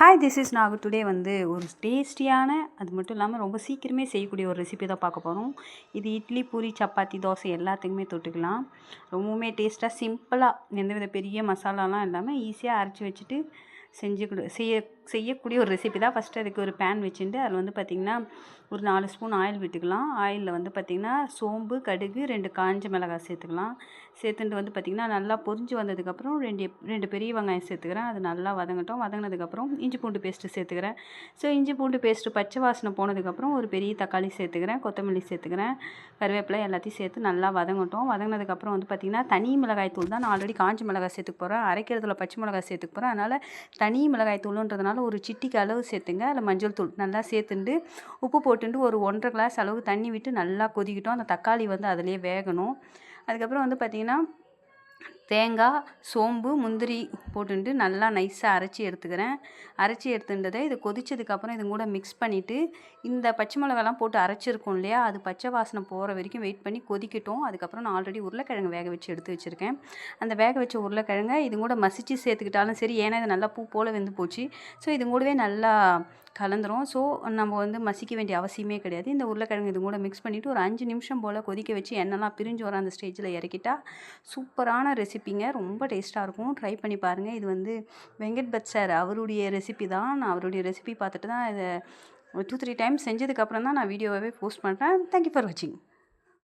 Hi, this is Nagu. Today ஒரு டேஸ்டியான, அது மட்டும் இல்லாமல் ரொம்ப சீக்கிரமே செய்யக்கூடிய ஒரு ரெசிபி தான் பார்க்க போகிறோம். இது இட்லி, பூரி, சப்பாத்தி, தோசை எல்லாத்துக்குமே தொட்டுக்கலாம். ரொம்பவுமே டேஸ்ட்டாக, சிம்பிளாக, எந்தவித பெரிய மசாலாலாம் இல்லாமல் ஈஸியாக அரைச்சி வச்சுட்டு செய்யக்கூடிய ஒரு ரெசிபி தான். ஃபஸ்ட்டு அதுக்கு ஒரு பேன் வச்சுட்டு அதில் பார்த்திங்கன்னா ஒரு 4 ஸ்பூன் ஆயில் விட்டுக்கலாம். ஆயிலில் பார்த்திங்கன்னா சோம்பு, கடுகு, 2 காஞ்ச மிளகாய் சேர்த்துக்கலாம். சேர்த்துட்டு பார்த்திங்கன்னா நல்லா பொரிஞ்சு வந்ததுக்கப்புறம் ரெண்டு பெரிய வெங்காயம் சேர்த்துக்கிறேன். அது நல்லா வதங்கட்டும். வதங்கினதுக்கப்புறம் இஞ்சி பூண்டு பேஸ்ட்டு சேர்த்துக்கிறேன். ஸோ இஞ்சி பூண்டு பேஸ்ட்டு பச்சை வாசனை போனதுக்கப்புறம் ஒரு பெரிய தக்காளி சேர்த்துக்கிறேன், கொத்தமல்லி சேர்த்துக்கிறேன், கருவேப்பிலை எல்லாத்தையும் சேர்த்து நல்லா வதங்கட்டும். வதங்கினதுக்கப்புறம் பார்த்திங்கன்னா தனி மிளகாய் தூள் தான். நான் ஆல்ரெடி காஞ்ச மிளகாய் சேர்த்துக்க போகிறேன். அரைக்கிறதுல பச்சை மிளகாய் சேர்த்துக்க போகிறேன். அதனால் தனி மிளகாய் தூளுன்றதுனால ஒரு சிட்டிக்கு அளவு சேர்த்துங்க. அதில் மஞ்சள் தூள் நல்லா சேர்த்துண்டு உப்பு போட்டுட்டு ஒரு 1.5 கிளாஸ் அளவு தண்ணி விட்டு நல்லா கொதிக்கிட்டோம். அந்த தக்காளி அதிலே வேகணும். அதுக்கப்புறம் பார்த்திங்கன்னா தேங்காய், சோம்பு, முந்திரி போட்டுட்டு நல்லா நைஸாக அரைச்சி எடுத்துக்கிறேன். அரைச்சி எடுத்துட்டதை இது கொதிச்சதுக்கப்புறம் இது கூட மிக்ஸ் பண்ணிவிட்டு இந்த பச்சை மிளகாலாம் போட்டு அரைச்சிருக்கோம் இல்லையா, அது பச்சை வாசனை போகிற வரைக்கும் வெயிட் பண்ணி கொதிக்கட்டும். அதுக்கப்புறம் நான் ஆல்ரெடி உருளைக்கிழங்கு வேக வச்சு எடுத்து வச்சுருக்கேன். அந்த வேக வச்ச உருளைக்கிழங்கை இது கூட மசிச்சு சேர்த்துக்கிட்டாலும் சரி, ஏன்னா இது நல்லா பூ போல் வெந்து போச்சு. ஸோ இது கூடவே நல்லா கலந்துரும். ஸோ நம்ம மசிக்க வேண்டிய அவசியமே கிடையாது. இந்த உருளைக்கிழங்கு இது கூட மிக்ஸ் பண்ணிவிட்டு ஒரு 5 நிமிஷம் போல் கொதிக்க வச்சு எண்ணெய்லாம் பிரிஞ்சு வர அந்த ஸ்டேஜில் இறக்கிட்டா சூப்பரான ரெசிபிங்க. ரொம்ப டேஸ்ட்டாக இருக்கும். ட்ரை பண்ணி பாருங்கள். இது வெங்கட் பட் சார் அவருடைய ரெசிபி தான். நான் அவருடைய ரெசிபி பார்த்துட்டு தான் இதை 2-3 டைம்ஸ் செஞ்சதுக்கப்புறம் தான் நான் வீடியோவே போஸ்ட் பண்ணுறேன். தேங்க்யூ ஃபார் வாட்சிங்.